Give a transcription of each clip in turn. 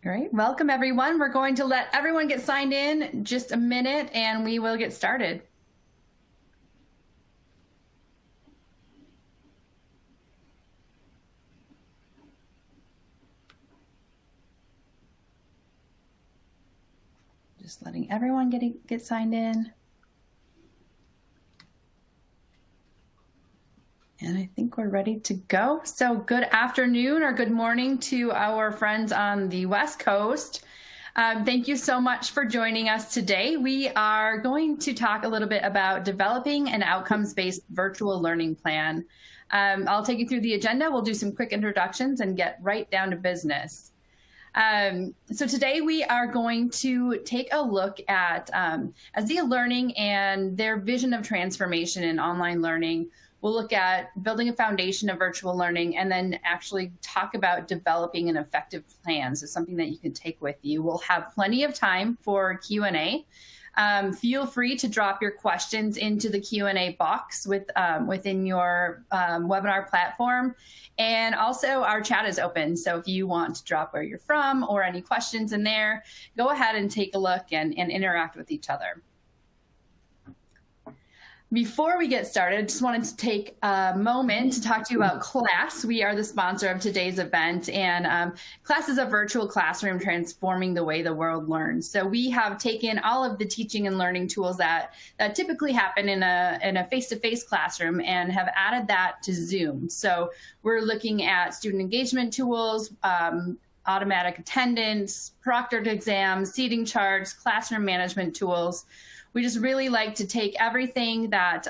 Great. Welcome, everyone. We're going to let everyone get signed in just a minute, and we will get started. Just letting everyone get signed in. And I think we're ready to go. So good afternoon or good morning to our friends on the West Coast. Thank you so much for joining us today. We are going to talk a little bit about developing an outcomes-based virtual learning plan. I'll take you through the agenda. We'll do some quick introductions and get right down to business. So today we are going to take a look at Azia Learning and their vision of transformation in online learning. We'll look at building a foundation of virtual learning and then actually talk about developing an effective plan. So something that you can take with you. We'll have plenty of time for Q&A. Feel free to drop your questions into the Q&A box within your webinar platform. And also our chat is open. So if you want to drop where you're from or any questions in there, go ahead and take a look and interact with each other. Before we get started, I just wanted to take a moment to talk to you about CLASS. We are the sponsor of today's event, and CLASS is a virtual classroom transforming the way the world learns. So we have taken all of the teaching and learning tools that typically happen in a face-to-face classroom and have added that to Zoom. So we're looking at student engagement tools, automatic attendance, proctored exams, seating charts, classroom management tools. We just really like to take everything that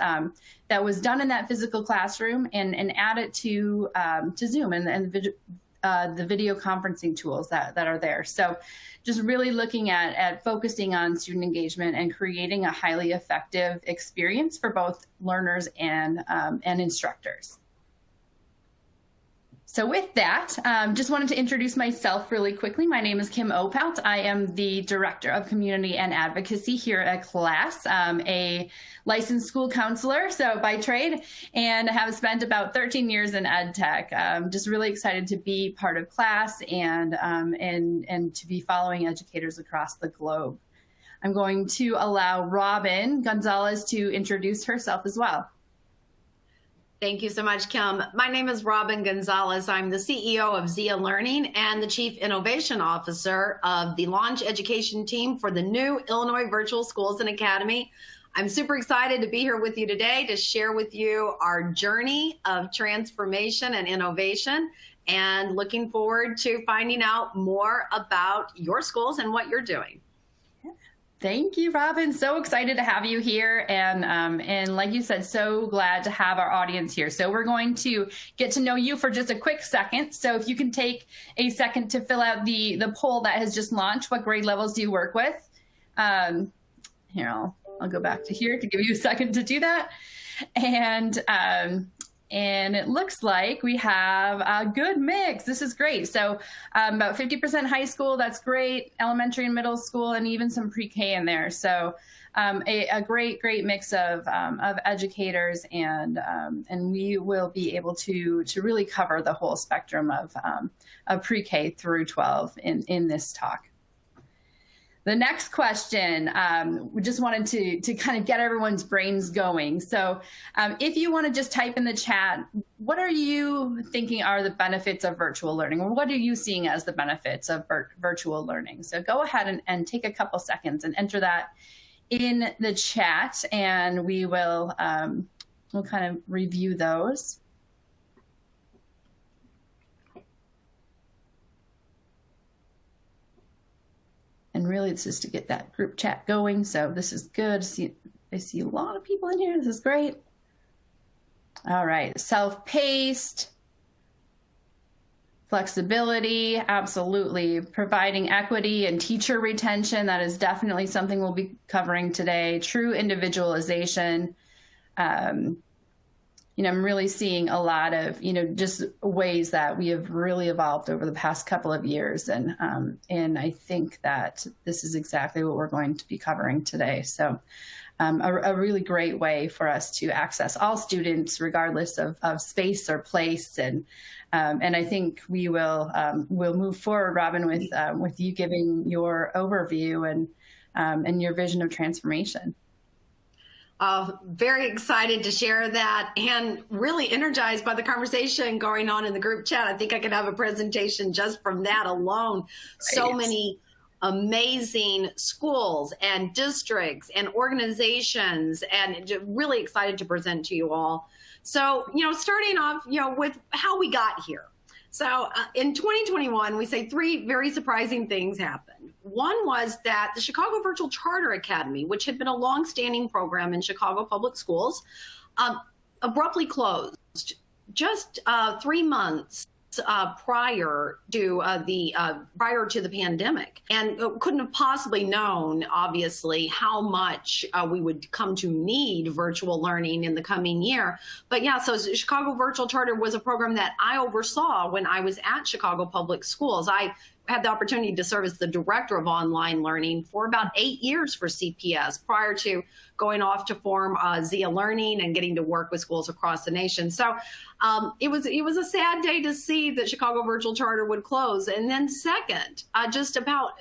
was done in that physical classroom and add it to Zoom and the video conferencing tools that are there. So just really looking at focusing on student engagement and creating a highly effective experience for both learners and instructors. So with that, just wanted to introduce myself really quickly. My name is Kim Oppelt. I am the Director of Community and Advocacy here at CLASS, a licensed school counselor, so by trade, and have spent about 13 years in ed tech. Just really excited to be part of CLASS and to be following educators across the globe. I'm going to allow Robin Gonzales to introduce herself as well. Thank you so much, Kim. My name is Robin Gonzales. I'm the CEO of Azia Learning and the Chief Innovation Officer of the Launch Education Team for the new Illinois Virtual Schools and Academy. I'm super excited to be here with you today to share with you our journey of transformation and innovation, and looking forward to finding out more about your schools and what you're doing. Thank you, Robin. So excited to have you here. And like you said, so glad to have our audience here. So we're going to get to know you for just a quick second. So if you can take a second to fill out the poll that has just launched. What grade levels do you work with? Here, I'll go back to here to give you a second to do that. And it looks like we have a good mix. This is great. So about 50% high school, that's great. Elementary and middle school, and even some pre-K in there. So a great mix of educators, and we will be able to really cover the whole spectrum of pre-K through 12 in this talk. The next question, we just wanted to kind of get everyone's brains going. So if you want to just type in the chat, what are you thinking are the benefits of virtual learning? Or what are you seeing as the benefits of virtual learning? So go ahead and take a couple seconds and enter that in the chat, and we'll kind of review those. And really, it's just to get that group chat going. So this is good. I see a lot of people in here. This is great. All right. Self-paced. Flexibility. Absolutely. Providing equity and teacher retention. That is definitely something we'll be covering today. True individualization. I'm really seeing a lot of, just ways that we have really evolved over the past couple of years. And I think that this is exactly what we're going to be covering today. So a really great way for us to access all students, regardless of space or place. And I think we'll move forward, Robin, with you giving your overview and your vision of transformation. Very excited to share that, and really energized by the conversation going on in the group chat. I think I could have a presentation just from that alone. Right. So many amazing schools and districts and organizations, and really excited to present to you all. So, starting off, with how we got here. So in 2021, we say 3 very surprising things happened. One was that the Chicago Virtual Charter Academy, which had been a long-standing program in Chicago public schools, abruptly closed just 3 months prior to the pandemic, and couldn't have possibly known, obviously, how much we would come to need virtual learning in the coming year. But yeah, so Chicago Virtual Charter was a program that I oversaw when I was at Chicago Public Schools. I had the opportunity to serve as the director of online learning for about 8 years for CPS prior to going off to form Zia Learning and getting to work with schools across the nation. So it was a sad day to see that Chicago Virtual Charter would close. And then second, just about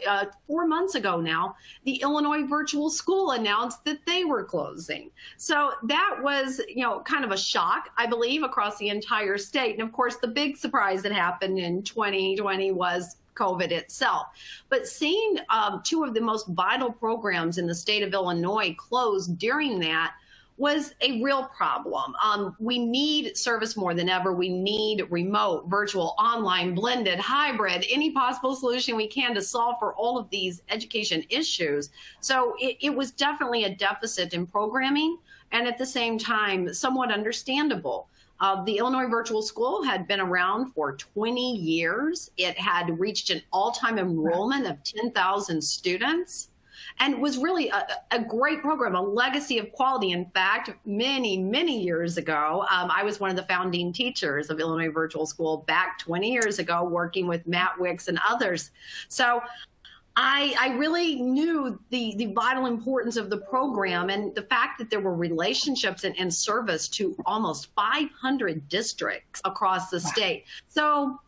4 months ago now, the Illinois Virtual School announced that they were closing. So that was, kind of a shock, I believe, across the entire state. And of course, the big surprise that happened in 2020 was COVID itself. But seeing 2 of the most vital programs in the state of Illinois close during that was a real problem. We need service more than ever. We need remote, virtual, online, blended, hybrid, any possible solution we can to solve for all of these education issues. So it was definitely a deficit in programming, and at the same time, somewhat understandable. The Illinois Virtual School had been around for 20 years. It had reached an all-time enrollment of 10,000 students, and was really a great program, a legacy of quality. In fact, many, many years ago, I was one of the founding teachers of Illinois Virtual School back 20 years ago, working with Matt Wicks and others. So I really knew the vital importance of the program, and the fact that there were relationships and service to almost 500 districts across the state. So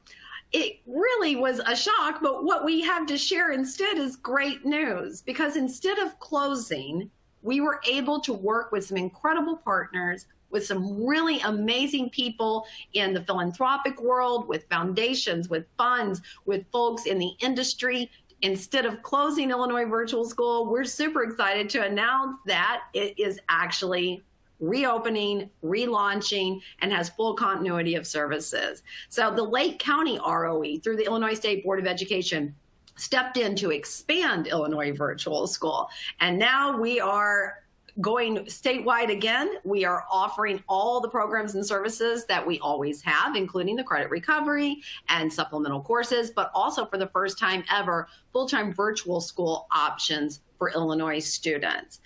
it really was a shock, but what we have to share instead is great news, because instead of closing, we were able to work with some incredible partners, with some really amazing people in the philanthropic world, with foundations, with funds, with folks in the industry. Instead of closing Illinois Virtual School, we're super excited to announce that it is actually reopening, relaunching, and has full continuity of services. So the Lake County ROE, through the Illinois State Board of Education, stepped in to expand Illinois Virtual School. And now we are going statewide again. We are offering all the programs and services that we always have, including the credit recovery and supplemental courses, but also for the first time ever, full-time virtual school options for Illinois students.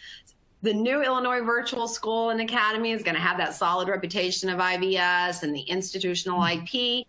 The new Illinois Virtual School and Academy is going to have that solid reputation of IVS and the institutional IP,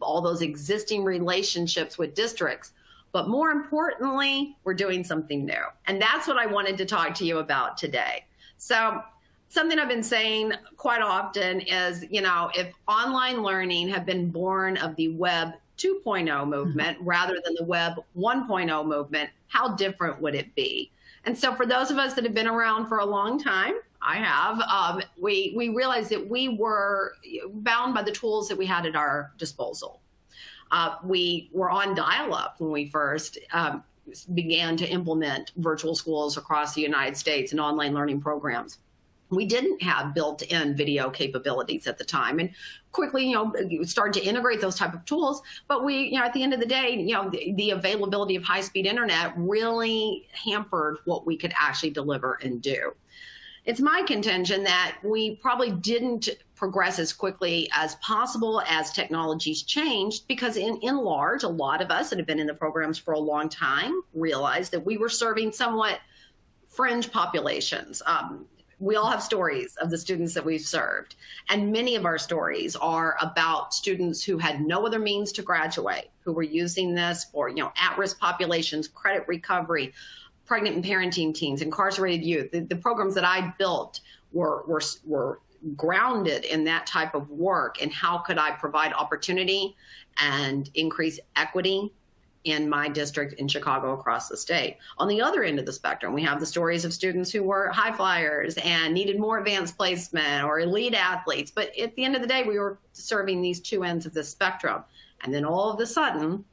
all those existing relationships with districts. But more importantly, we're doing something new. And that's what I wanted to talk to you about today. So something I've been saying quite often is, if online learning had been born of the Web 2.0 movement rather than the Web 1.0 movement, how different would it be? And so for those of us that have been around for a long time, I have, we realized that we were bound by the tools that we had at our disposal. We were on dial-up when we first began to implement virtual schools across the United States and online learning programs. We didn't have built-in video capabilities at the time, and quickly, started to integrate those type of tools. But we, at the end of the day, the availability of high-speed internet really hampered what we could actually deliver and do. It's my contention that we probably didn't progress as quickly as possible as technologies changed, because in large, a lot of us that have been in the programs for a long time realized that we were serving somewhat fringe populations. We all have stories of the students that we've served, and many of our stories are about students who had no other means to graduate, who were using this for, at-risk populations, credit recovery, pregnant and parenting teens, incarcerated youth. The programs that I built were grounded in that type of work, and how could I provide opportunity and increase equity in my district in Chicago, across the state. On the other end of the spectrum, we have the stories of students who were high flyers and needed more advanced placement, or elite athletes. But at the end of the day, we were serving these two ends of the spectrum. And then all of a sudden,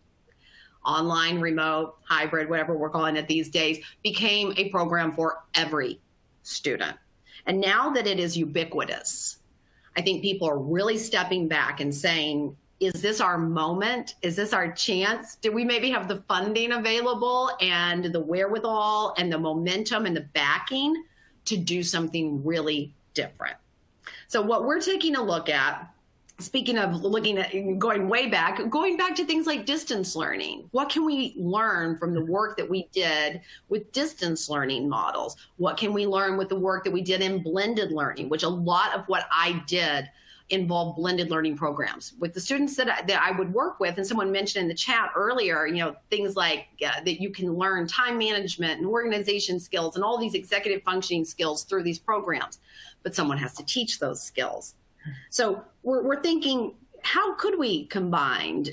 online, remote, hybrid, whatever we're calling it these days, became a program for every student. And now that it is ubiquitous, I think people are really stepping back and saying, is this our moment? Is this our chance? Do we maybe have the funding available and the wherewithal and the momentum and the backing to do something really different? So what we're taking a look at, speaking of looking at going back to things like distance learning. What can we learn from the work that we did with distance learning models? What can we learn with the work that we did in blended learning, which a lot of what I did involve blended learning programs with the students that I would work with. And someone mentioned in the chat earlier, things like that you can learn time management and organization skills and all these executive functioning skills through these programs, but someone has to teach those skills. So we're thinking, how could we combine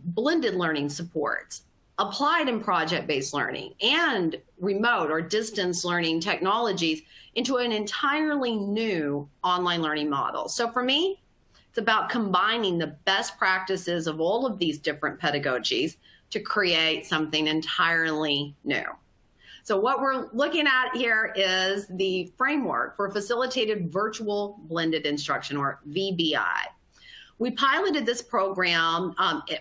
blended learning supports, applied and project-based learning, and remote or distance learning technologies into an entirely new online learning model? So for me, it's about combining the best practices of all of these different pedagogies to create something entirely new. So what we're looking at here is the framework for facilitated virtual blended instruction, or VBI. We piloted this program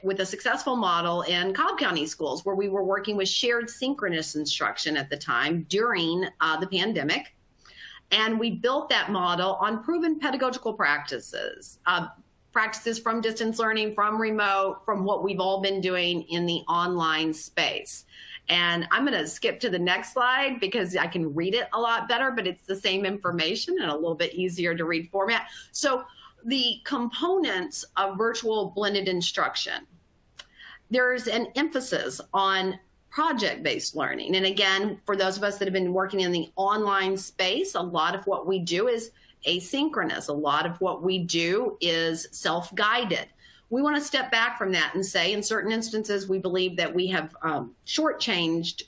with a successful model in Cobb County schools, where we were working with shared synchronous instruction at the time during the pandemic. And we built that model on proven pedagogical practices, practices from distance learning, from remote, from what we've all been doing in the online space. And I'm going to skip to the next slide because I can read it a lot better, but it's the same information in a little bit easier to read format. So the components of virtual blended instruction, there's an emphasis on project-based learning. And again, for those of us that have been working in the online space, a lot of what we do is asynchronous. A lot of what we do is self-guided. We want to step back from that and say, in certain instances, we believe that we have shortchanged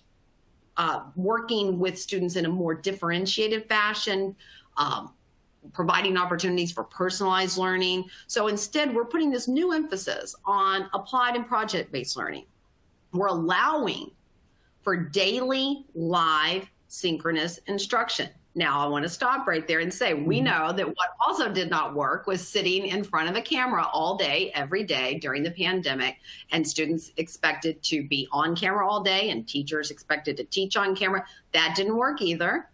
working with students in a more differentiated fashion, providing opportunities for personalized learning. So instead, we're putting this new emphasis on applied and project-based learning. We're allowing for daily live synchronous instruction. Now, I want to stop right there and say, we know that what also did not work was sitting in front of a camera all day, every day during the pandemic, and students expected to be on camera all day and teachers expected to teach on camera. That didn't work either.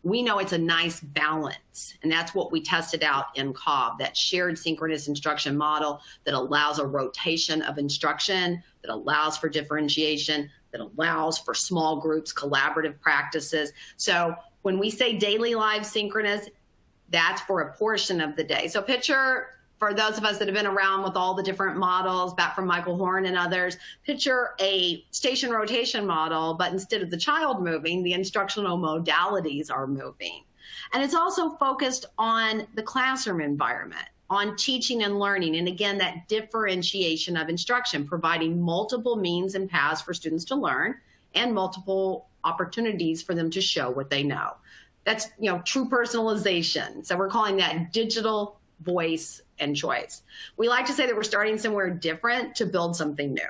We know it's a nice balance, and that's what we tested out in Cobb, that shared synchronous instruction model that allows a rotation of instruction, that allows for differentiation, that allows for small groups, collaborative practices. So when we say daily live synchronous, that's for a portion of the day. So picture, for those of us that have been around with all the different models back from Michael Horn and others, picture a station rotation model, but instead of the child moving, the instructional modalities are moving. And it's also focused on the classroom environment, on teaching and learning. And again, that differentiation of instruction, providing multiple means and paths for students to learn and multiple opportunities for them to show what they know. That's, true personalization. So we're calling that digital voice and choice. We like to say that we're starting somewhere different to build something new.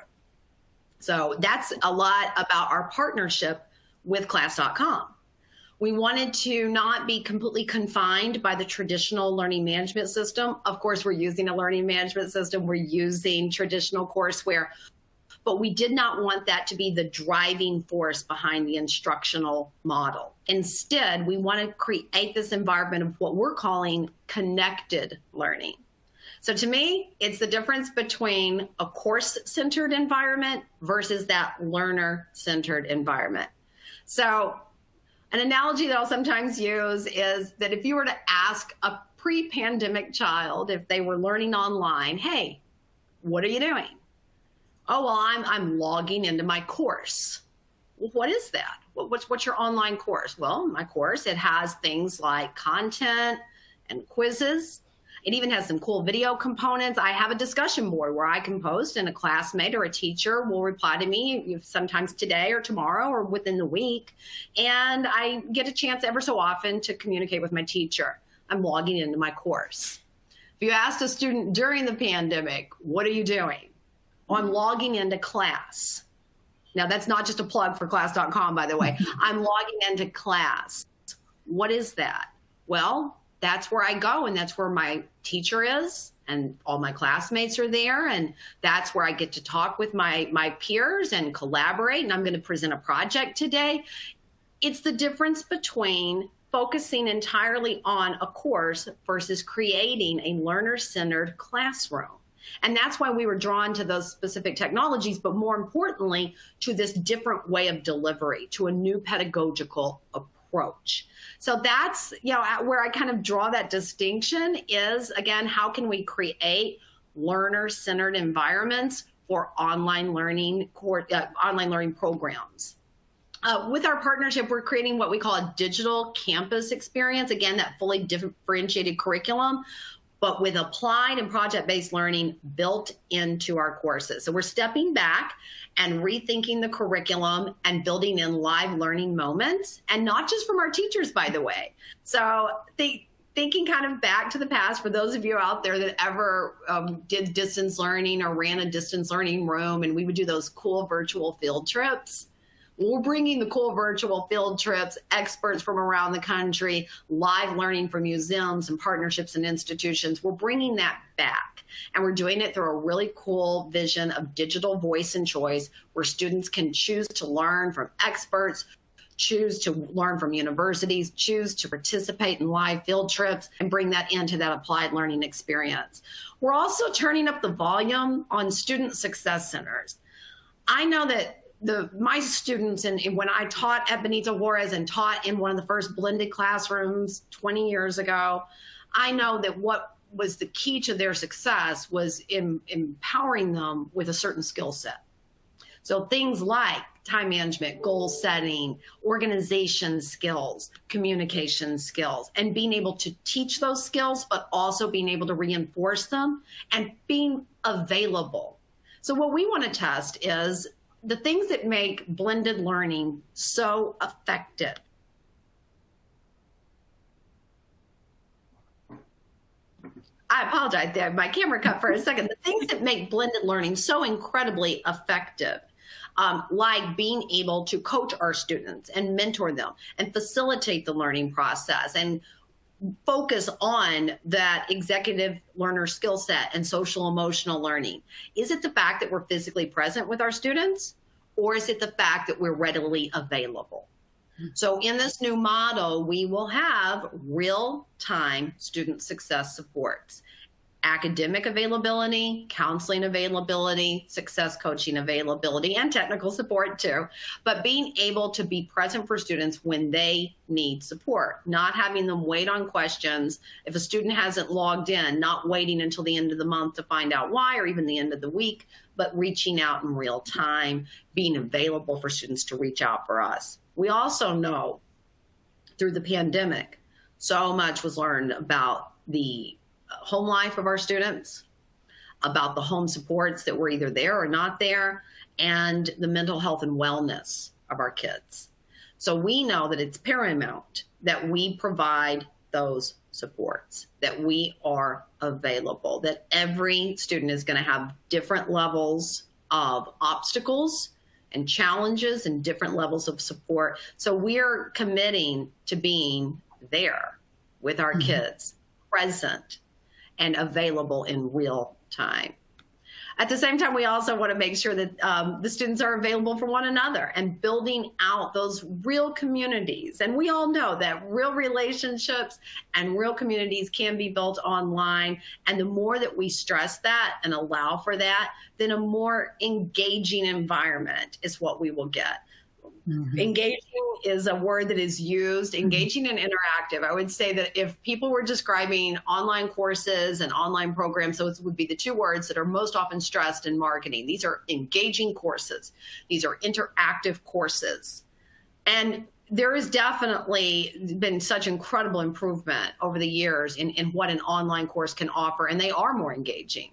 So that's a lot about our partnership with class.com. We wanted to not be completely confined by the traditional learning management system. Of course, we're using a learning management system. We're using traditional courseware, but we did not want that to be the driving force behind the instructional model. Instead, we want to create this environment of what we're calling connected learning. So to me, it's the difference between a course-centered environment versus that learner-centered environment. So an analogy that I'll sometimes use is that if you were to ask a pre-pandemic child if they were learning online, hey, what are you doing? Oh, well, I'm logging into my course. Well, what is that? what's your online course? Well, my course, it has things like content and quizzes. It even has some cool video components. I have a discussion board where I can post and a classmate or a teacher will reply to me sometimes today or tomorrow or within the week. And I get a chance ever so often to communicate with my teacher. I'm logging into my course. If you asked a student during the pandemic, what are you doing? Well, I'm logging into class. Now, that's not just a plug for class.com, by the way. I'm logging into class. What is that? Well, that's where I go, and that's where my teacher is, and all my classmates are there, and that's where I get to talk with my peers and collaborate, and I'm going to present a project today. It's the difference between focusing entirely on a course versus creating a learner-centered classroom. And that's why we were drawn to those specific technologies, but more importantly, to this different way of delivery, to a new pedagogical approach. So that's, where I kind of draw that distinction is, again, how can we create learner-centered environments for online learning programs? With our partnership, we're creating what we call a digital campus experience. Again, that fully differentiated curriculum, but with applied and project-based learning built into our courses. So we're stepping back and rethinking the curriculum and building in live learning moments, and not just from our teachers, by the way. So thinking kind of back to the past, for those of you out there that ever did distance learning or ran a distance learning room, and we would do those cool virtual field trips. We're bringing the cool virtual field trips, experts from around the country, live learning from museums and partnerships and institutions. We're bringing that back, and we're doing it through a really cool vision of digital voice and choice, where students can choose to learn from experts, choose to learn from universities, choose to participate in live field trips, and bring that into that applied learning experience. We're also turning up the volume on student success centers. I know that my students, and when I taught at Benito Juarez and taught in one of the first blended classrooms 20 years ago, I know that what was the key to their success was empowering them with a certain skill set. So things like time management, goal setting, organization skills, communication skills, and being able to teach those skills, but also being able to reinforce them and being available. So what we want to test is the things that make blended learning so effective. I apologize there, my camera cut for a second. The things that make blended learning so incredibly effective, like being able to coach our students and mentor them and facilitate the learning process and focus on that executive learner skill set and social emotional learning. Is it the fact that we're physically present with our students, or is it the fact that we're readily available? So in this new model, we will have real-time student success supports, academic availability, counseling availability, success coaching availability, and technical support too, but being able to be present for students when they need support, not having them wait on questions. If a student hasn't logged in, not waiting until the end of the month to find out why, or even the end of the week, but reaching out in real time, being available for students to reach out for us. We also know through the pandemic, so much was learned about the home life of our students, about the home supports that were either there or not there, and the mental health and wellness of our kids. So we know that it's paramount that we provide those supports, that we are available, that every student is going to have different levels of obstacles and challenges and different levels of support. So we're committing to being there with our kids, present and available in real time. At the same time, we also want to make sure that the students are available for one another and building out those real communities. And we all know that real relationships and real communities can be built online. And the more that we stress that and allow for that, then a more engaging environment is what we will get. Mm-hmm. Engaging is a word that is used, engaging and interactive. I would say that if people were describing online courses and online programs, those would be the two words that are most often stressed in marketing. These are engaging courses. These are interactive courses. And there has definitely been such incredible improvement over the years in what an online course can offer, and they are more engaging.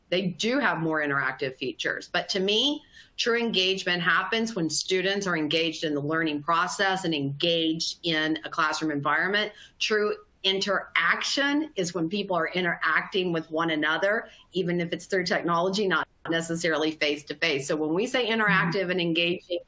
They do have more interactive features. But to me, true engagement happens when students are engaged in the learning process and engaged in a classroom environment. True interaction is when people are interacting with one another, even if it's through technology, not necessarily face-to-face. So when we say interactive and engaging,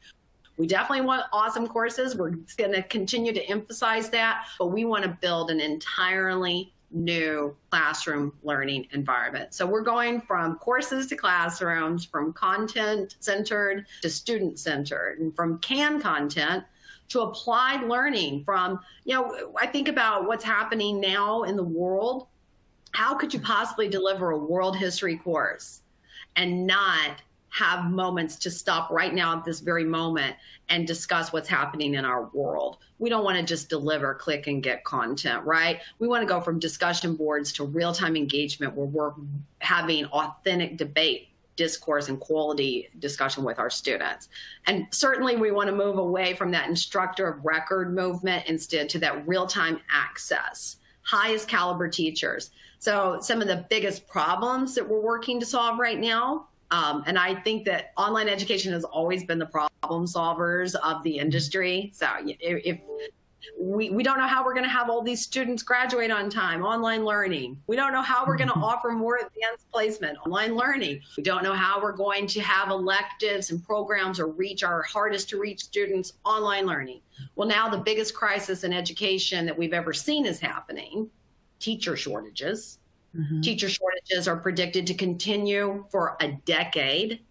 we definitely want awesome courses. We're going to continue to emphasize that, but we want to build an entirely new classroom learning environment. So we're going from courses to classrooms, from content-centered to student-centered, and from canned content to applied learning. From, I think about what's happening now in the world. How could you possibly deliver a world history course and not have moments to stop right now at this very moment and discuss what's happening in our world? We don't want to just deliver click and get content, right? We want to go from discussion boards to real-time engagement where we're having authentic debate, discourse, and quality discussion with our students. And certainly we want to move away from that instructor of record movement instead to that real-time access, highest caliber teachers. So some of the biggest problems that we're working to solve right now, and I think that online education has always been the problem solvers of the industry. So if we don't know how we're going to have all these students graduate on time, online learning. We don't know how we're going to offer more advanced placement, online learning. We don't know how we're going to have electives and programs or reach our hardest to reach students, online learning. Well, now the biggest crisis in education that we've ever seen is happening, teacher shortages. Teacher shortages are predicted to continue for a decade.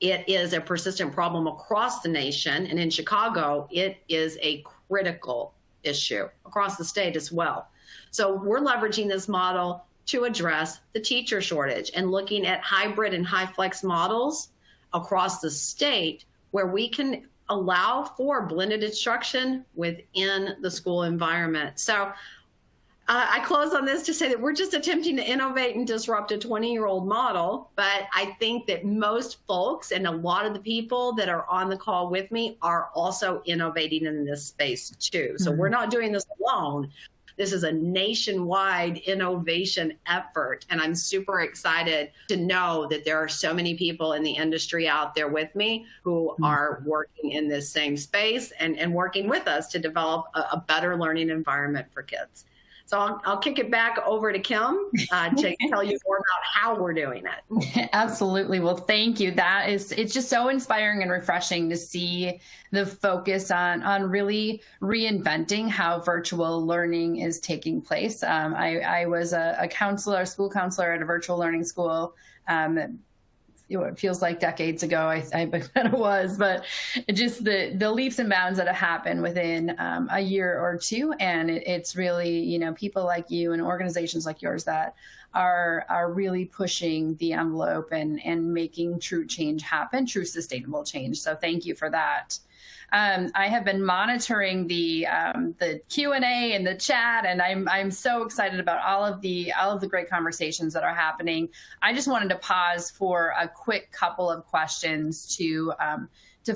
It is a persistent problem across the nation, and in Chicago, it is a critical issue across the state as well. So we're leveraging this model to address the teacher shortage and looking at hybrid and high flex models across the state where we can allow for blended instruction within the school environment. So I close on this to say that we're just attempting to innovate and disrupt a 20-year-old model, but I think that most folks and a lot of the people that are on the call with me are also innovating in this space too. So we're not doing this alone. This is a nationwide innovation effort, and I'm super excited to know that there are so many people in the industry out there with me who are working in this same space and working with us to develop a better learning environment for kids. So I'll kick it back over to Kim to tell you more about how we're doing it. Absolutely. Well, thank you. It's just so inspiring and refreshing to see the focus on really reinventing how virtual learning is taking place. I was a school counselor at a virtual learning school. It feels like decades ago, I bet it was, but just the leaps and bounds that have happened within a year or two. And it's really, people like you and organizations like yours that are really pushing the envelope and making true change happen, true sustainable change. So thank you for that. I have been monitoring the Q&A and the chat, and I'm so excited about all of the great conversations that are happening. I just wanted to pause for a quick couple of questions to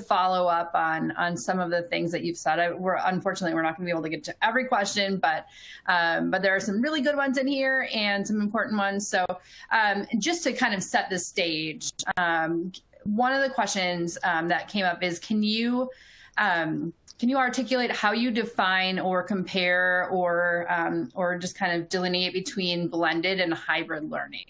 follow up on some of the things that you've said. Unfortunately, we're not going to be able to get to every question, but there are some really good ones in here and some important ones. So just to kind of set the stage, one of the questions that came up is, can you articulate how you define or compare or just kind of delineate between blended and hybrid learning?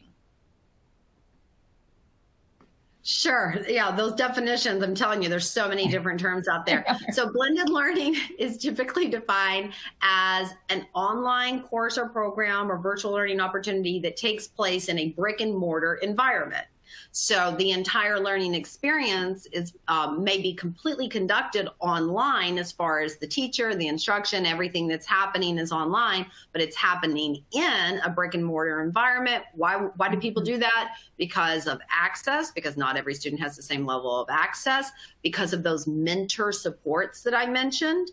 Sure. Yeah, those definitions, I'm telling you, there's so many different terms out there. So blended learning is typically defined as an online course or program or virtual learning opportunity that takes place in a brick and mortar environment. So the entire learning experience is may be completely conducted online as far as the teacher, the instruction, everything that's happening is online, but it's happening in a brick and mortar environment. Why do people do that? Because of access, because not every student has the same level of access, because of those mentor supports that I mentioned.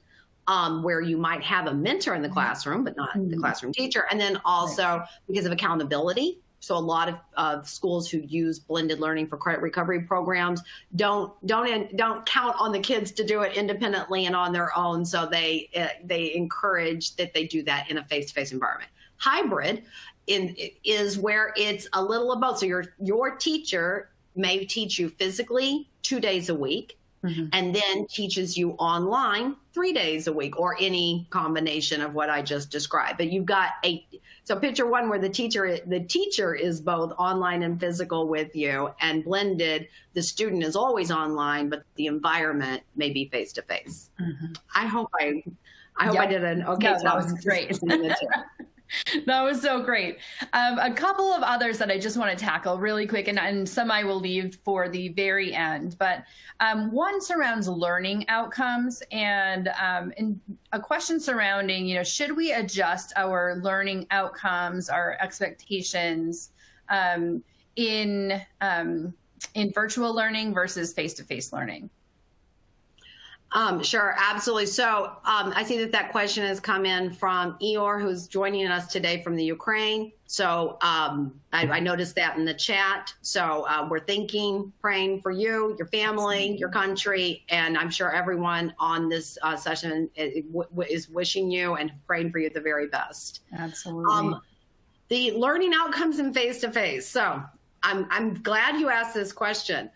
Where you might have a mentor in the classroom, but not the classroom teacher. And then also because of accountability. So a lot of schools who use blended learning for credit recovery programs don't count on the kids to do it independently and on their own. So they encourage that they do that in a face-to-face environment. Hybrid is where it's a little of both. So your teacher may teach you physically 2 days a week, and then teaches you online 3 days a week, or any combination of what I just described. But you've got so picture one where the teacher is both online and physical with you, and blended, the student is always online, but the environment may be face to face. I hope I did an okay job. That was great. That was so great. A couple of others that I just want to tackle really quick, and some I will leave for the very end. But one surrounds learning outcomes, and a question surrounding, should we adjust our learning outcomes, our expectations in virtual learning versus face-to-face learning? Sure, absolutely. So I see that question has come in from Eeyore, who's joining us today from the Ukraine. So I noticed that in the chat. So we're thinking, praying for you, your family, your country, and I'm sure everyone on this session is wishing you and praying for you the very best. Absolutely. The learning outcomes in face-to-face. So I'm glad you asked this question.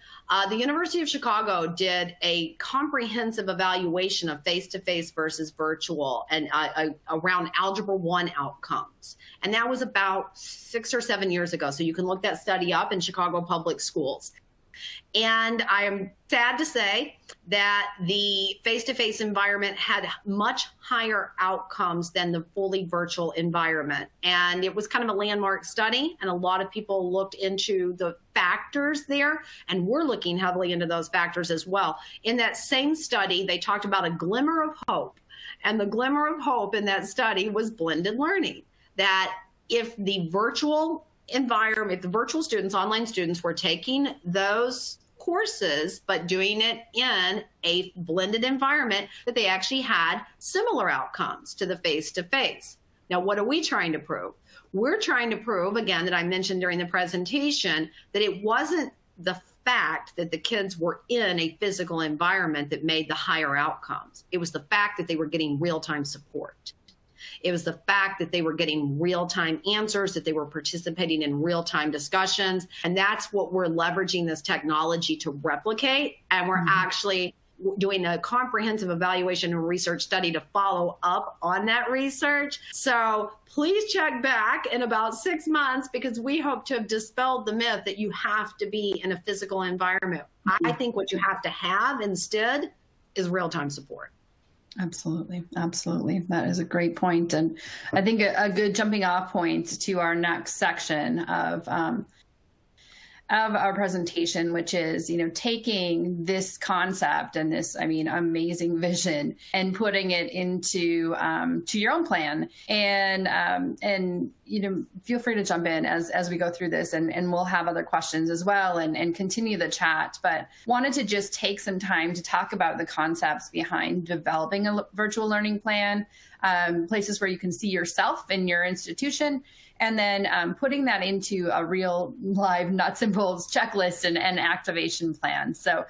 The University of Chicago did a comprehensive evaluation of face-to-face versus virtual and around Algebra 1 outcomes. And that was about 6 or 7 years ago. So you can look that study up in Chicago Public Schools. And I am sad to say that the face-to-face environment had much higher outcomes than the fully virtual environment. And it was kind of a landmark study, and a lot of people looked into the factors there, and we're looking heavily into those factors as well. In that same study, they talked about a glimmer of hope. And the glimmer of hope in that study was blended learning, that if the virtual environment, if the virtual students, online students, were taking those courses but doing it in a blended environment, that they actually had similar outcomes to the face-to-face. Now, what are we trying to prove? We're trying to prove, again, that I mentioned during the presentation, that it wasn't the fact that the kids were in a physical environment that made the higher outcomes. It was the fact that they were getting real-time support. It was the fact that they were getting real-time answers, that they were participating in real-time discussions. And that's what we're leveraging this technology to replicate. And we're actually doing a comprehensive evaluation and research study to follow up on that research. So please check back in about 6 months, because we hope to have dispelled the myth that you have to be in a physical environment. I think what you have to have instead is real-time support. Absolutely. Absolutely. That is a great point. And I think a good jumping off point to our next section of our presentation, which is, taking this concept and this, amazing vision and putting it into to your own plan. And feel free to jump in as we go through this, and we'll have other questions as well and continue the chat. But wanted to just take some time to talk about the concepts behind developing a virtual learning plan, places where you can see yourself in your institution, and then putting that into a real live nuts and bolts checklist and activation plan. So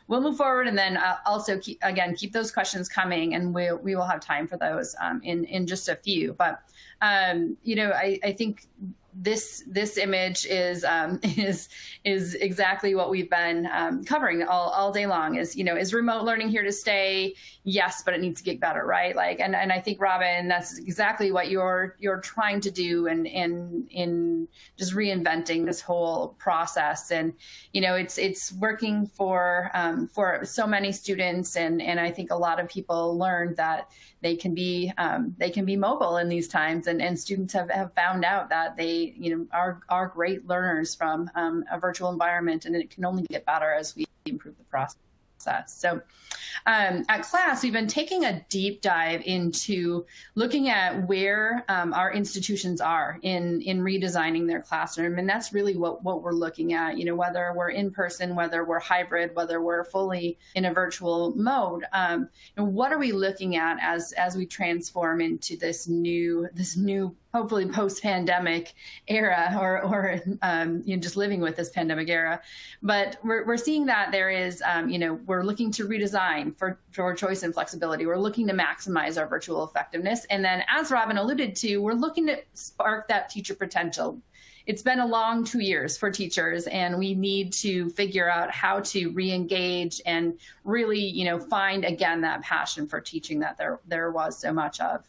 we'll move forward, and then also keep those questions coming, and we will have time for those in just a few. But I think this image is exactly what we've been covering all day long. Is remote learning here to stay? Yes, but it needs to get better, right? And I think, Robin, that's exactly what you're trying to do in just reinventing this whole process. And it's working for so many students, and I think a lot of people learned that they can be mobile in these times, and students have found out that they are great learners from a virtual environment, and it can only get better as we improve the process. So at class, we've been taking a deep dive into looking at where our institutions are in redesigning their classroom. And that's really what we're looking at, whether we're in person, whether we're hybrid, whether we're fully in a virtual mode. And what are we looking at as we transform into this new hopefully post-pandemic era, or just living with this pandemic era. But we're seeing that there is, we're looking to redesign for choice and flexibility. We're looking to maximize our virtual effectiveness. And then, as Robin alluded to, we're looking to spark that teacher potential. It's been a long 2 years for teachers, and we need to figure out how to re-engage and really, find again that passion for teaching that there was so much of.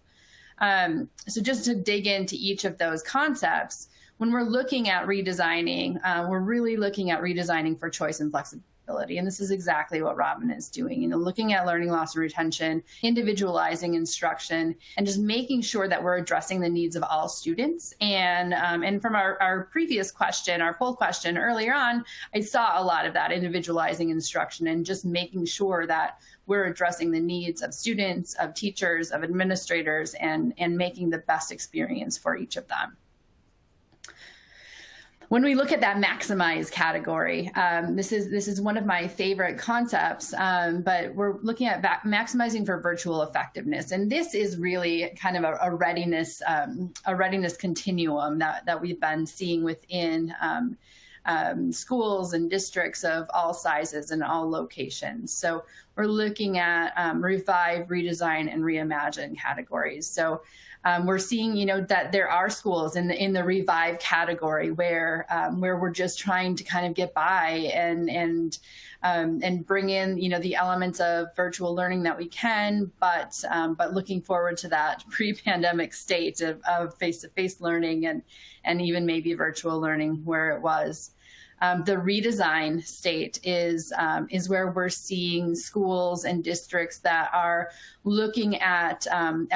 So just to dig into each of those concepts, when we're looking at redesigning, we're really looking at redesigning for choice and flexibility. And this is exactly what Robin is doing, looking at learning loss and retention, individualizing instruction, and just making sure that we're addressing the needs of all students. And from our previous question, our poll question earlier on, I saw a lot of that individualizing instruction and just making sure that we're addressing the needs of students, of teachers, of administrators, and making the best experience for each of them. When we look at that maximize category, this is one of my favorite concepts, but we're looking at maximizing for virtual effectiveness. And this is really kind of a readiness continuum that we've been seeing within schools and districts of all sizes and all locations. So we're looking at revive, redesign, and reimagine categories. So we're seeing, that there are schools in the revive category where we're just trying to kind of get by and bring in, the elements of virtual learning that we can, but looking forward to that pre-pandemic state of face-to-face learning and even maybe virtual learning where it was. The redesign state is where we're seeing schools and districts that are looking at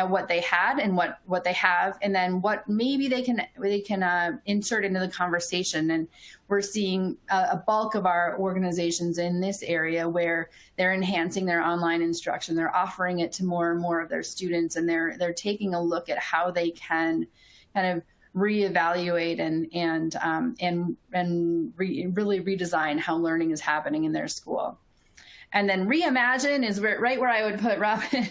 what they had and what they have, and then what maybe they can insert into the conversation. And we're seeing a bulk of our organizations in this area where they're enhancing their online instruction. They're offering it to more and more of their students, and they're taking a look at how they can kind of reevaluate and really redesign how learning is happening in their school. And then reimagine is right where I would put Robin.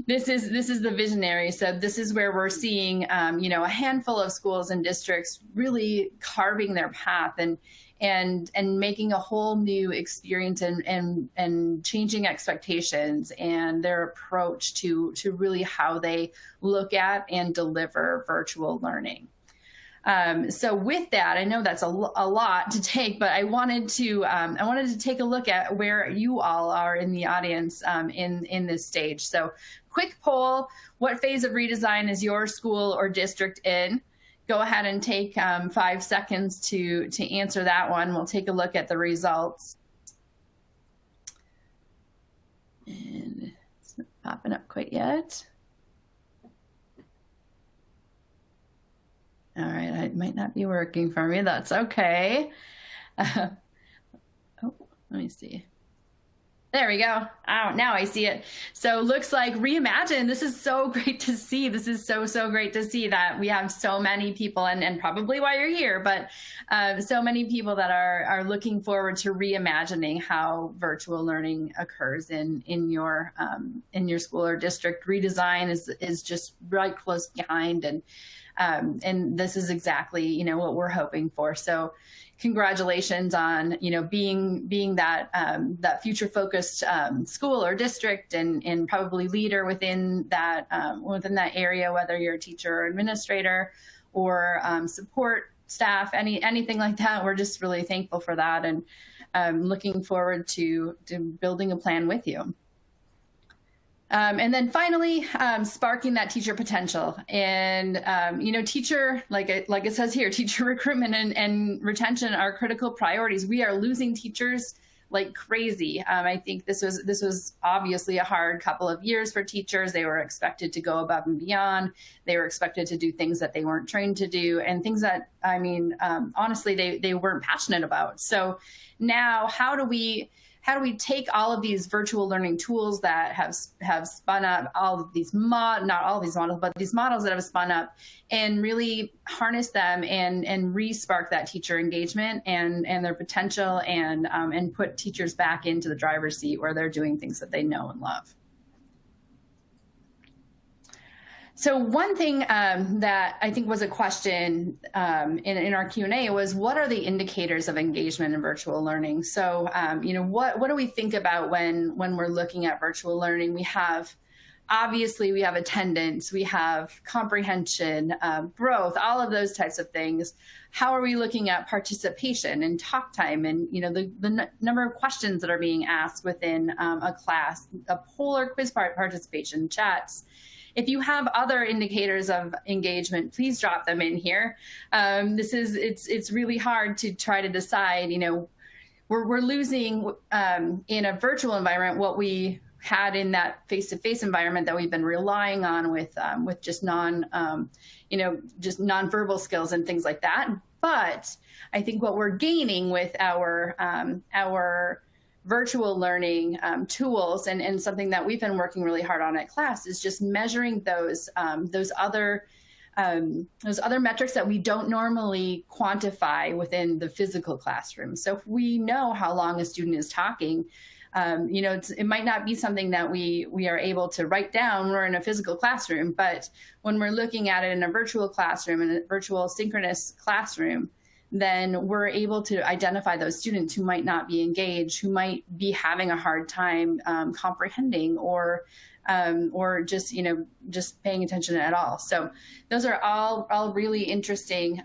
This is the visionary. So this is where we're seeing a handful of schools and districts really carving their path and making a whole new experience and changing expectations and their approach to really how they look at and deliver virtual learning. So with that, I know that's a lot to take, but I wanted to take a look at where you all are in the audience in this stage. So quick poll: what phase of redesign is your school or district in? Go ahead and take 5 seconds to answer that one. We'll take a look at the results. And it's not popping up quite yet. All right, it might not be working for me. That's okay. Oh, let me see. There we go. Oh, now I see it. So looks like Reimagine. This is so great to see. This is so great to see that we have so many people, and probably why you're here, but so many people that are looking forward to reimagining how virtual learning occurs in your school or district. Redesign is just right close behind, and this is exactly what we're hoping for. So congratulations on being that future focused school or district and probably leader within that area, whether you're a teacher or administrator or support staff, anything like that. We're just really thankful for that and looking forward to building a plan with you. And then finally, sparking that teacher potential. And, teacher, like it says here, teacher recruitment and retention are critical priorities. We are losing teachers like crazy. I think this was obviously a hard couple of years for teachers. They were expected to go above and beyond. They were expected to do things that they weren't trained to do, and things that, honestly, they weren't passionate about. So now how do we take all of these virtual learning tools that have spun up, all of these not all these models, but these models that have spun up, and really harness them and re-spark that teacher engagement and their potential and put teachers back into the driver's seat where they're doing things that they know and love. So one thing that I think was a question in our Q&A was, what are the indicators of engagement in virtual learning? So, what do we think about when we're looking at virtual learning? Obviously, we have attendance, we have comprehension, growth, all of those types of things. How are we looking at participation and talk time and, the number of questions that are being asked within a class, a poll or quiz participation, chats? If you have other indicators of engagement, please drop them in here. It's really hard to try to decide, we're losing in a virtual environment what we had in that face-to-face environment that we've been relying on with just just nonverbal skills and things like that. But I think what we're gaining with our virtual learning tools and something that we've been working really hard on at class is just measuring those other metrics that we don't normally quantify within the physical classroom. So if we know how long a student is talking, it might not be something that we are able to write down when we're in a physical classroom, but when we're looking at it in a virtual classroom, in a virtual synchronous classroom, then we're able to identify those students who might not be engaged, who might be having a hard time comprehending or just paying attention at all. So those are all really interesting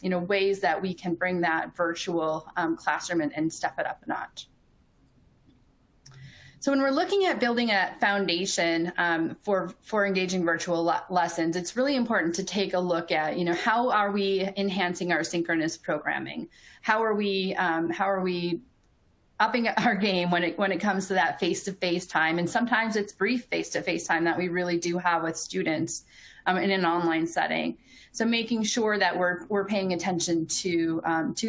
ways that we can bring that virtual classroom and step it up a notch. So when we're looking at building a foundation for engaging virtual lessons, it's really important to take a look at, how are we enhancing our synchronous programming? How are we upping our game when it comes to that face-to-face time? And sometimes it's brief face-to-face time that we really do have with students in an online setting. So making sure that we're paying attention to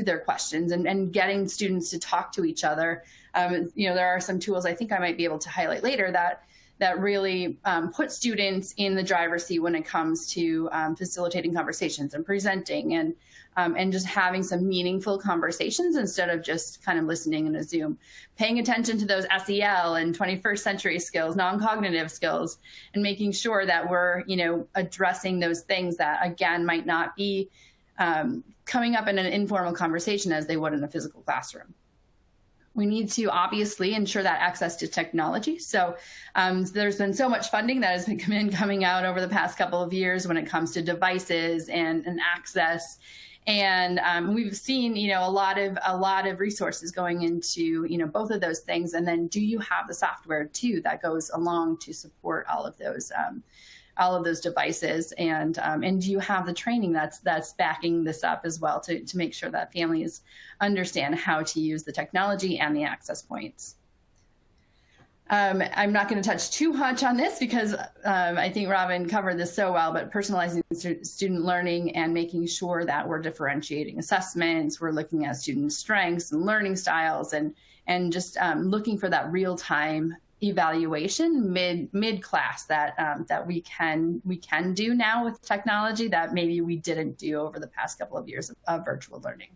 their questions and getting students to talk to each other. There are some tools I think I might be able to highlight later that really put students in the driver's seat when it comes to facilitating conversations and presenting and just having some meaningful conversations instead of just kind of listening in a Zoom. Paying attention to those SEL and 21st century skills, non-cognitive skills, and making sure that we're, addressing those things that, again, might not be coming up in an informal conversation as they would in a physical classroom. We need to obviously ensure that access to technology. So there's been so much funding that has been coming out over the past couple of years when it comes to devices and access. And we've seen, a lot of resources going into, both of those things. And then do you have the software too that goes along to support all of those devices? And do you have the training that's backing this up as well to make sure that families understand how to use the technology and the access points? I'm not going to touch too much on this because I think Robin covered this so well, but personalizing student learning and making sure that we're differentiating assessments, we're looking at student strengths and learning styles and just looking for that real-time evaluation mid class that we can do now with technology that maybe we didn't do over the past couple of years of virtual learning.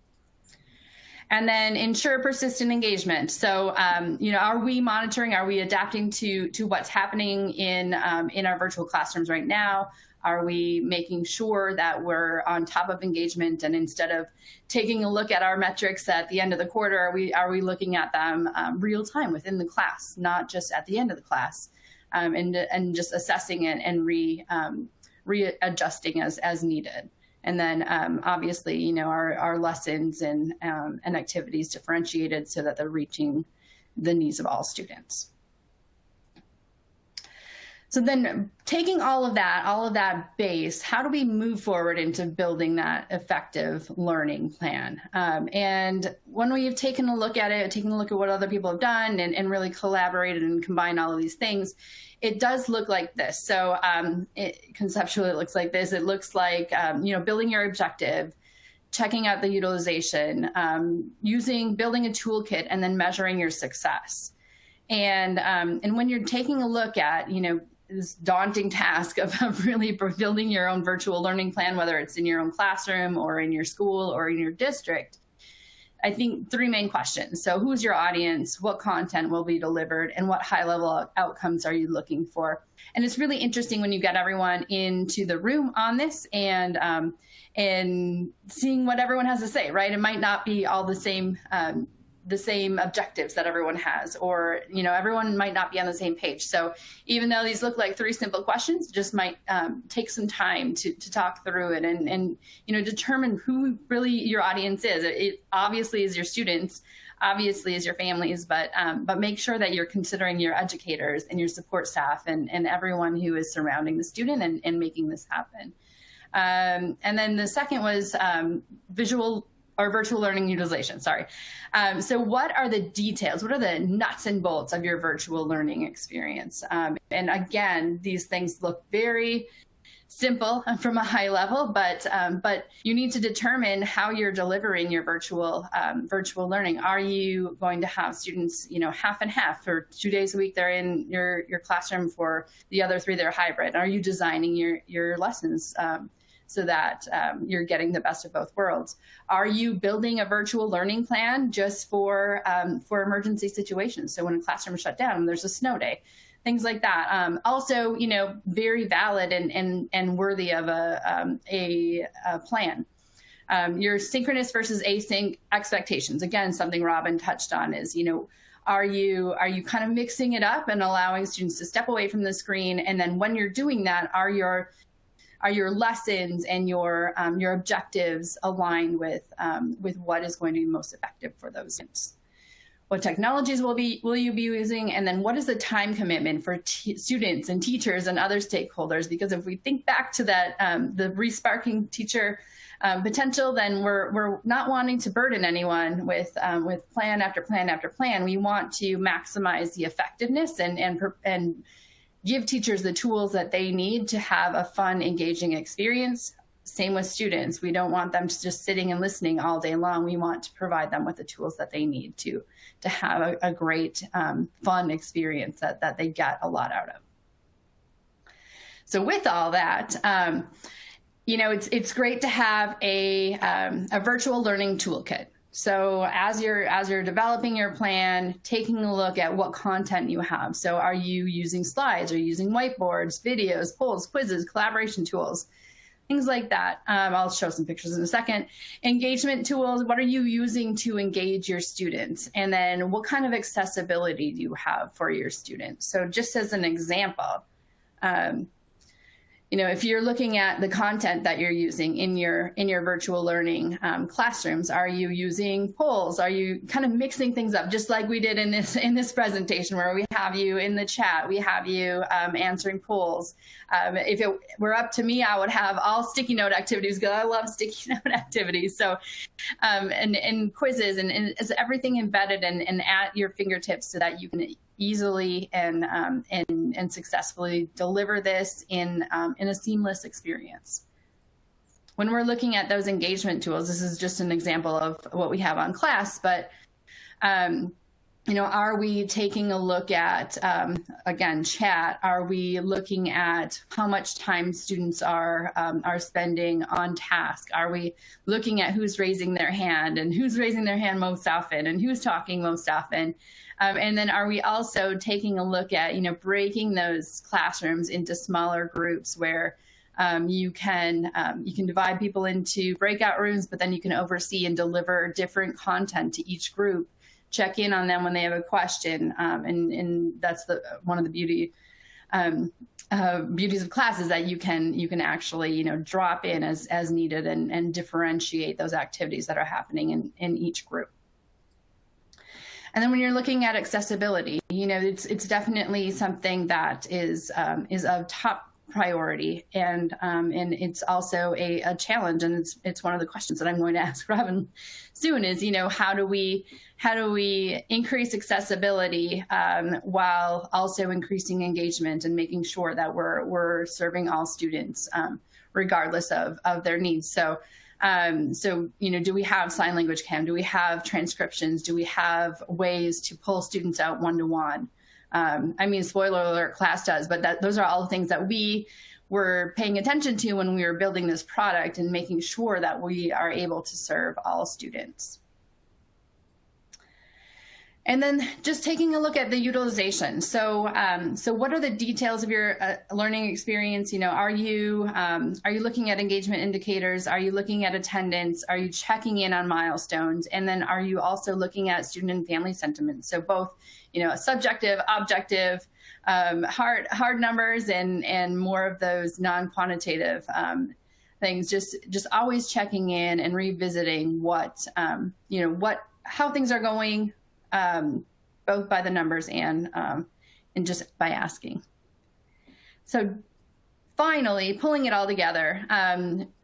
And then ensure persistent engagement. So, are we monitoring? Are we adapting to what's happening in our virtual classrooms right now? Are we making sure that we're on top of engagement? And instead of taking a look at our metrics at the end of the quarter, are we looking at them real time within the class, not just at the end of the class, and just assessing it and readjusting as needed. And then obviously, our lessons and activities differentiated so that they're reaching the needs of all students. So then taking all of that base, how do we move forward into building that effective learning plan? And when we've taken a look at it, taking a look at what other people have done and really collaborated and combined all of these things, it does look like this. So conceptually, it looks like this. It looks like, building your objective, checking out the utilization, building a toolkit, and then measuring your success. And when you're taking a look at, this daunting task of really building your own virtual learning plan, whether it's in your own classroom or in your school or in your district, I think, three main questions. So who's your audience? What content will be delivered? And what high-level outcomes are you looking for? And it's really interesting when you get everyone into the room on this and seeing what everyone has to say, right? It might not be all the same objectives that everyone has, or, you know, everyone might not be on the same page. So even though these look like three simple questions, just might take some time to talk through it and, you know, determine who really your audience is. It obviously is your students, obviously is your families, but make sure that you're considering your educators and your support staff and everyone who is surrounding the student and making this happen. And then the second was virtual learning utilization, sorry. So what are the details? What are the nuts and bolts of your virtual learning experience? And again, these things look very simple from a high level, but you need to determine how you're delivering your virtual learning. Are you going to have students, you know, half and half? For 2 days a week they're in your classroom, for the other 3 they're hybrid? Are you designing your lessons so that you're getting the best of both worlds? Are you building a virtual learning plan just for emergency situations? So when a classroom is shut down, there's a snow day, things like that. Also, you know, very valid and worthy of a plan. Your synchronous versus async expectations. Again, something Robin touched on is, you know, are you kind of mixing it up and allowing students to step away from the screen? And then when you're doing that, are your lessons and your objectives aligned with what is going to be most effective for those students? What technologies will you be using? And then what is the time commitment for students and teachers and other stakeholders? Because if we think back to that, the re-sparking teacher potential, then we're not wanting to burden anyone with plan after plan after plan. We want to maximize the effectiveness and give teachers the tools that they need to have a fun, engaging experience. Same with students. We don't want them just sitting and listening all day long. We want to provide them with the tools that they need to have a great, fun experience that they get a lot out of. So with all that, you know, it's great to have a virtual learning toolkit. So as you're developing your plan, taking a look at what content you have. So are you using slides? Are you using whiteboards, videos, polls, quizzes, collaboration tools, things like that? I'll show some pictures in a second. Engagement tools, what are you using to engage your students? And then what kind of accessibility do you have for your students? So just as an example, you know, if you're looking at the content that you're using in your virtual learning classrooms, are you using polls? Are you kind of mixing things up, just like we did in this presentation, where we have you in the chat, we have you answering polls? If it were up to me, I would have all sticky note activities, because I love sticky note activities. So and quizzes and it's everything embedded and at your fingertips, so that you can easily and successfully deliver this in a seamless experience. When we're looking at those engagement tools, this is just an example of what we have on class, but you know, are we taking a look at, again, chat? Are we looking at how much time students are spending on task? Are we looking at who's raising their hand and who's raising their hand most often and who's talking most often? And then are we also taking a look at, you know, breaking those classrooms into smaller groups where you can divide people into breakout rooms, but then you can oversee and deliver different content to each group, check in on them when they have a question. And that's one of the beauties of classes, that you can actually, you know, drop in as needed and differentiate those activities that are happening in each group. And then when you're looking at accessibility, you know, it's definitely something that is of top priority, and it's also a challenge, and it's one of the questions that I'm going to ask Robin soon. Is, you know, how do we increase accessibility while also increasing engagement and making sure that we're serving all students regardless of their needs? So you know, do we have sign language cam? Do we have transcriptions? Do we have ways to pull students out one-to-one? I mean, spoiler alert, class does, but those are all things that we were paying attention to when we were building this product and making sure that we are able to serve all students. And then just taking a look at the utilization. So, so what are the details of your learning experience? You know, are you looking at engagement indicators? Are you looking at attendance? Are you checking in on milestones? And then are you also looking at student and family sentiment? So both, you know, subjective, objective, hard numbers, and more of those non-quantitative things. Just always checking in and revisiting what, you know, how things are going. Both by the numbers and just by asking. So finally, pulling it all together,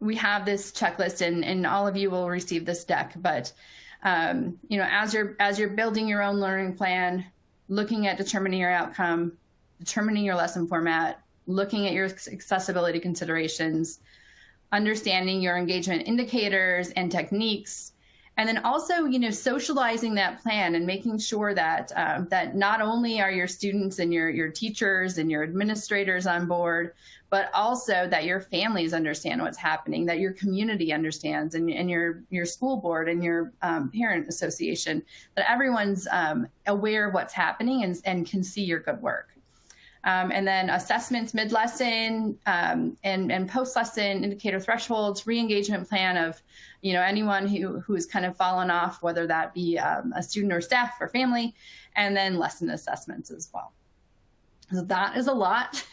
we have this checklist, and all of you will receive this deck. But you know, as you're building your own learning plan, looking at determining your outcome, determining your lesson format, looking at your accessibility considerations, understanding your engagement indicators and techniques. And then also, you know, socializing that plan and making sure that that not only are your students and your teachers and your administrators on board, but also that your families understand what's happening, that your community understands, and your school board and your parent association, that everyone's aware of what's happening and can see your good work. And then assessments mid-lesson and post-lesson, indicator thresholds, re-engagement plan of, you know, anyone who has kind of fallen off, whether that be a student or staff or family, and then lesson assessments as well. So that is a lot.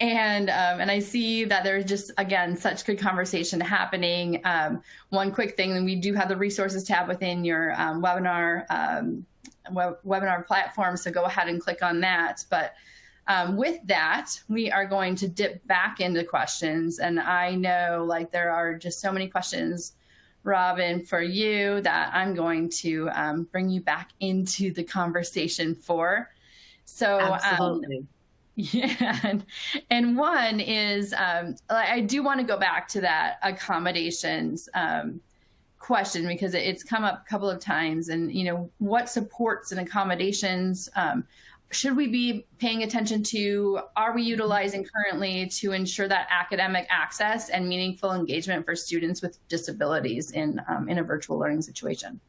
And I see that there's just, again, such good conversation happening. One quick thing, and we do have the resources tab within your webinar platform, so go ahead and click on that. But with that, we are going to dip back into questions. And I know, like, there are just so many questions, Robin, for you that I'm going to bring you back into the conversation for. So, absolutely. Yeah. And one is, I do want to go back to that accommodations question, because it's come up a couple of times. And, you know, what supports and accommodations should we be paying attention to? Are we utilizing currently to ensure that academic access and meaningful engagement for students with disabilities in a virtual learning situation?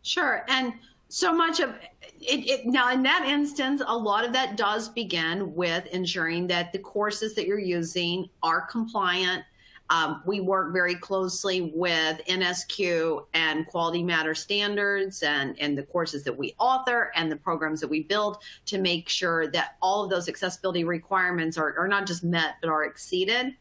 Sure. And so much of it now, in that instance, a lot of that does begin with ensuring that the courses that you're using are compliant. We work very closely with NSQ and Quality Matter standards and the courses that we author and the programs that we build to make sure that all of those accessibility requirements are not just met, but are exceeded.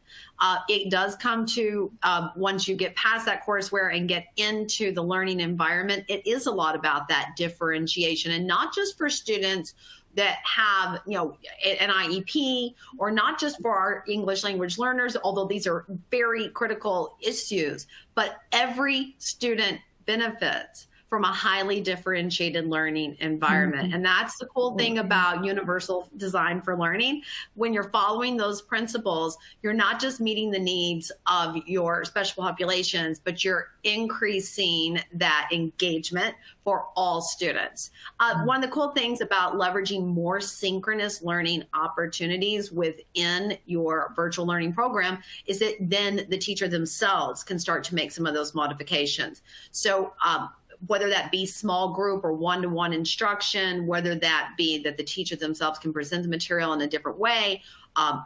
It does come to, once you get past that courseware and get into the learning environment, it is a lot about that differentiation, and not just for students that have, you know, an IEP, or not just for our English language learners, although these are very critical issues, but every student benefits from a highly differentiated learning environment. Mm-hmm. And that's the cool thing about universal design for learning. When you're following those principles, you're not just meeting the needs of your special populations, but you're increasing that engagement for all students. One of the cool things about leveraging more synchronous learning opportunities within your virtual learning program is that then the teacher themselves can start to make some of those modifications. So whether that be small group or one-to-one instruction, whether that be that the teacher themselves can present the material in a different way,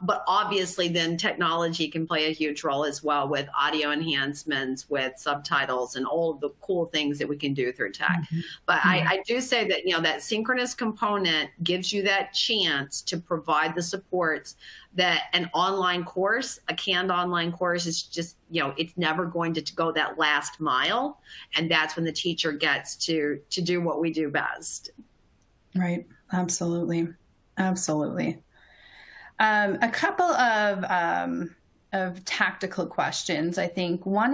but obviously then technology can play a huge role as well, with audio enhancements, with subtitles, and all of the cool things that we can do through tech. Mm-hmm. But I do say that, you know, that synchronous component gives you that chance to provide the supports that an online course, a canned online course, is just, you know, it's never going to go that last mile. And that's when the teacher gets to do what we do best. Right. Absolutely. Absolutely. A couple of tactical questions. I think one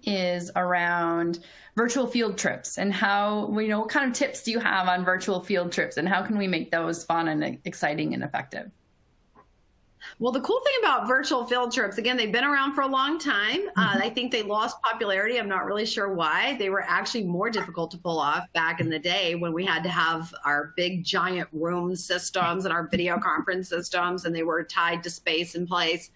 is around virtual field trips, and how, you know, what kind of tips do you have on virtual field trips, and how can we make those fun and exciting and effective? Well, the cool thing about virtual field trips, again, they've been around for a long time. I think they lost popularity. I'm not really sure why. They were actually more difficult to pull off back in the day when we had to have our big giant room systems and our video conference systems, and they were tied to space and place.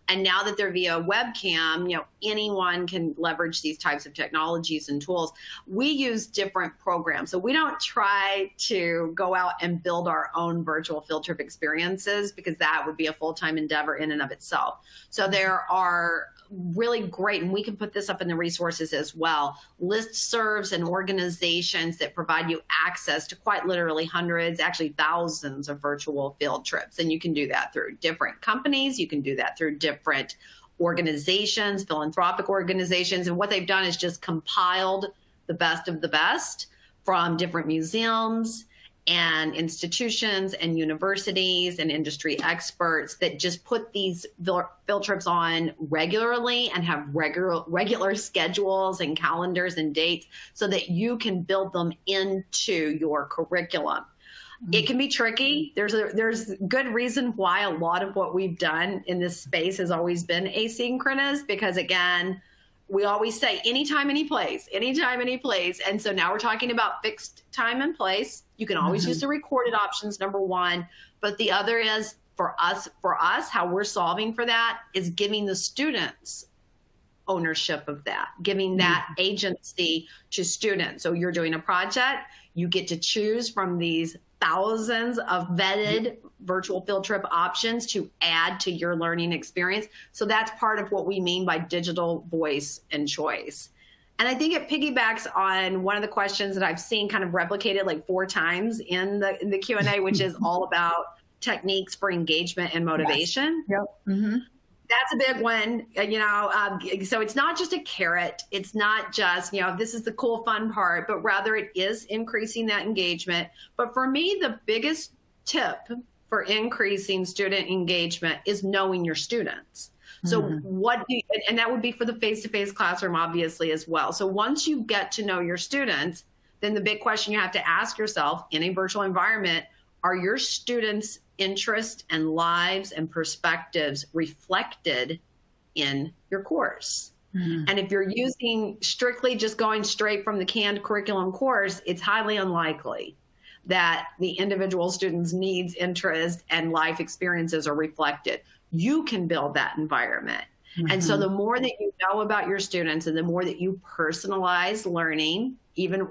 And now that they're via webcam, anyone can leverage these types of technologies and tools. We use different programs. So we don't try to go out and build our own virtual field trip experiences, because that would be a full-time endeavor in and of itself. So there are really great, and we can put this up in the resources as well, listservs and organizations that provide you access to quite literally hundreds, actually thousands of virtual field trips. And you can do that through different companies. You can do that through different organizations, philanthropic organizations. And what they've done is just compiled the best of the best from different museums and institutions and universities and industry experts that just put these field trips on regularly and have regular schedules and calendars and dates so that you can build them into your curriculum. It can be tricky. There's good reason why a lot of what we've done in this space has always been asynchronous, because again, we always say anytime, any place, anytime, any place. And so now we're talking about fixed time and place. You can always use the recorded options, number one. But the other is for us, how we're solving for that is giving the students ownership of that, giving that agency to students. So you're doing a project, you get to choose from these thousands of vetted virtual field trip options to add to your learning experience. So that's part of what we mean by digital voice and choice. And I think it piggybacks on one of the questions that I've seen kind of replicated like 4 times in the Q&A, which is all about techniques for engagement and motivation. Yes. Yep. Mm-hmm. That's a big one, so it's not just a carrot. It's not just, this is the cool, fun part, but rather it is increasing that engagement. But for me, the biggest tip for increasing student engagement is knowing your students. So and that would be for the face-to-face classroom, obviously, as well. So once you get to know your students, then the big question you have to ask yourself in a virtual environment, are your students' interests and lives and perspectives reflected in your course? And if you're using strictly just going straight from the canned curriculum course, it's highly unlikely that the individual student's needs, interests, and life experiences are reflected. You can build that environment. And so the more that you know about your students and the more that you personalize learning, even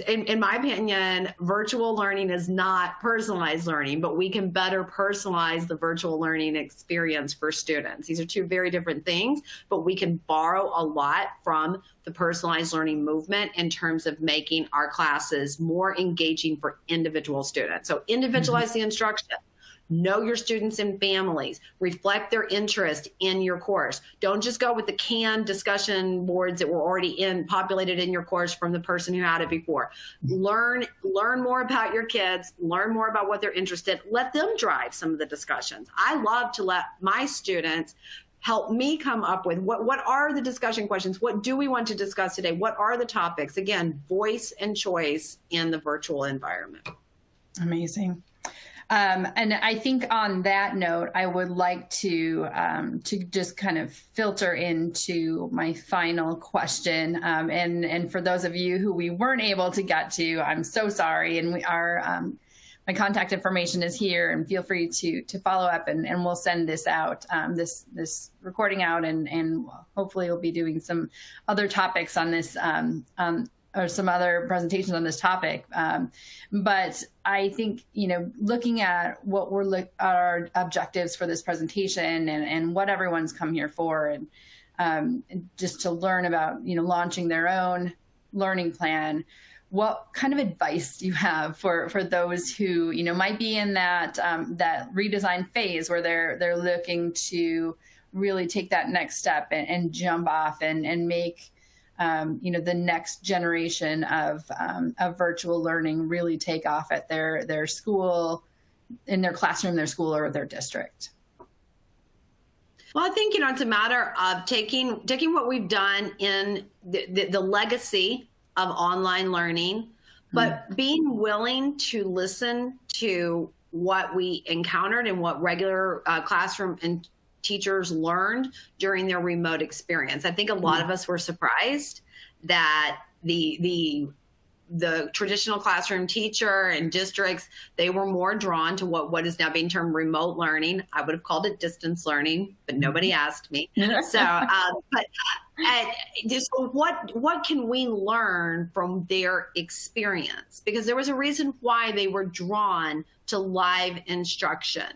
in my opinion, virtual learning is not personalized learning, but we can better personalize the virtual learning experience for students. These are 2 very different things, but we can borrow a lot from the personalized learning movement in terms of making our classes more engaging for individual students. So individualize the instruction. Know your students and families. Reflect their interest in your course. Don't just go with the canned discussion boards that were already populated in your course from the person who had it before. Learn more about your kids. Learn more about what they're interested in. Let them drive some of the discussions. I love to let my students help me come up with what are the discussion questions? What do we want to discuss today? What are the topics? Again, voice and choice in the virtual environment. Amazing. And I think on that note, I would like to just kind of filter into my final question. And for those of you who we weren't able to get to, I'm so sorry. And my contact information is here, and feel free to follow up, and we'll send this out, this recording out, and hopefully we'll be doing some other topics on this, or some other presentations on this topic. But I think, looking at what our objectives for this presentation and what everyone's come here for, and just to learn about, launching their own learning plan, what kind of advice do you have for those who, might be in that redesign phase where they're looking to really take that next step and jump off and make the next generation of virtual learning really take off at their school, in their classroom, their school, or their district? Well, I think, it's a matter of taking what we've done in the legacy of online learning, but being willing to listen to what we encountered and what regular classroom and teachers learned during their remote experience. I think a lot of us were surprised that the the traditional classroom teacher and districts, they were more drawn to what is now being termed remote learning. I would have called it distance learning, but nobody asked me. So what can we learn from their experience? Because there was a reason why they were drawn to live instruction.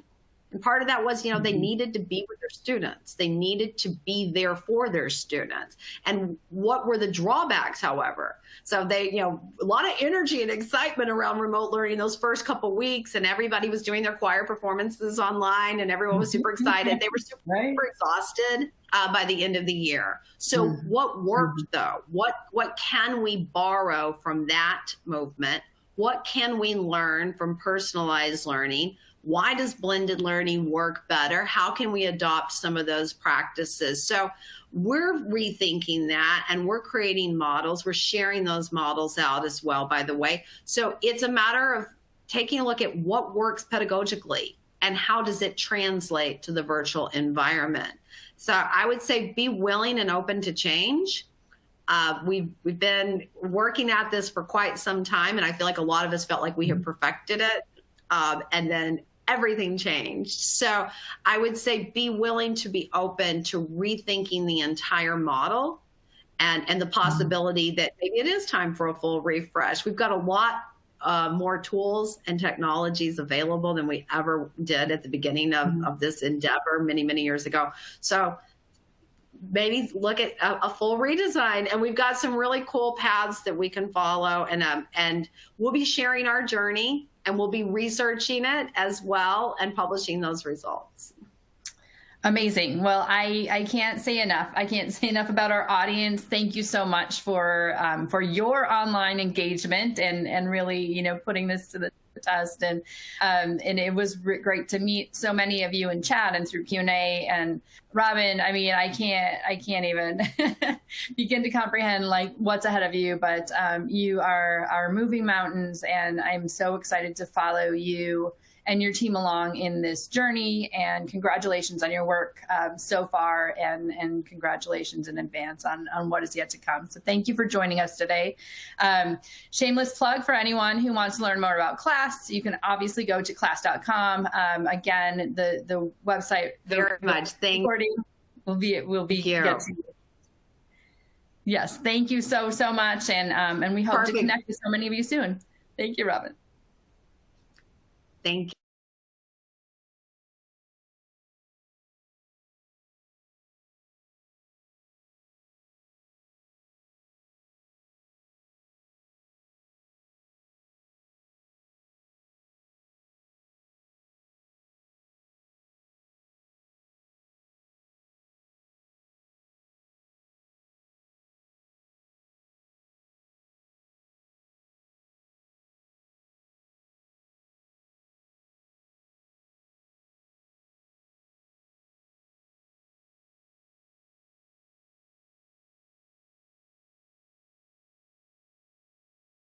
And part of that was, they needed to be with their students. They needed to be there for their students. And what were the drawbacks, however? So they, a lot of energy and excitement around remote learning those first couple weeks, and everybody was doing their choir performances online, and everyone was super excited. They were super exhausted by the end of the year. So what worked, though? What can we borrow from that movement? What can we learn from personalized learning? Why does blended learning work better? How can we adopt some of those practices? So we're rethinking that, and we're creating models. We're sharing those models out as well, by the way. So it's a matter of taking a look at what works pedagogically and how does it translate to the virtual environment. So I would say be willing and open to change. We've been working at this for quite some time, and I feel like a lot of us felt like we had perfected it. And then everything changed. So I would say be willing to be open to rethinking the entire model and the possibility that maybe it is time for a full refresh. We've got a lot more tools and technologies available than we ever did at the beginning of this endeavor many, many years ago. So maybe look at a full redesign, and we've got some really cool paths that we can follow, and we'll be sharing our journey, and we'll be researching it as well and publishing those results. Amazing. Well, I can't say enough. I can't say enough about our audience. Thank you so much for your online engagement and really, putting this to the test. And it was great to meet so many of you in chat and through Q&A. And Robin, I mean, I can't even begin to comprehend like what's ahead of you, but you are moving mountains, and I'm so excited to follow you and your team along in this journey. And congratulations on your work so far, and congratulations in advance on what is yet to come. So thank you for joining us today. Shameless plug for anyone who wants to learn more about class. You can obviously go to class.com. Again, the website, very much. Thank you. will be Yes, thank you so much, and we hope to connect with so many of you soon. Thank you, Robin. Thank you.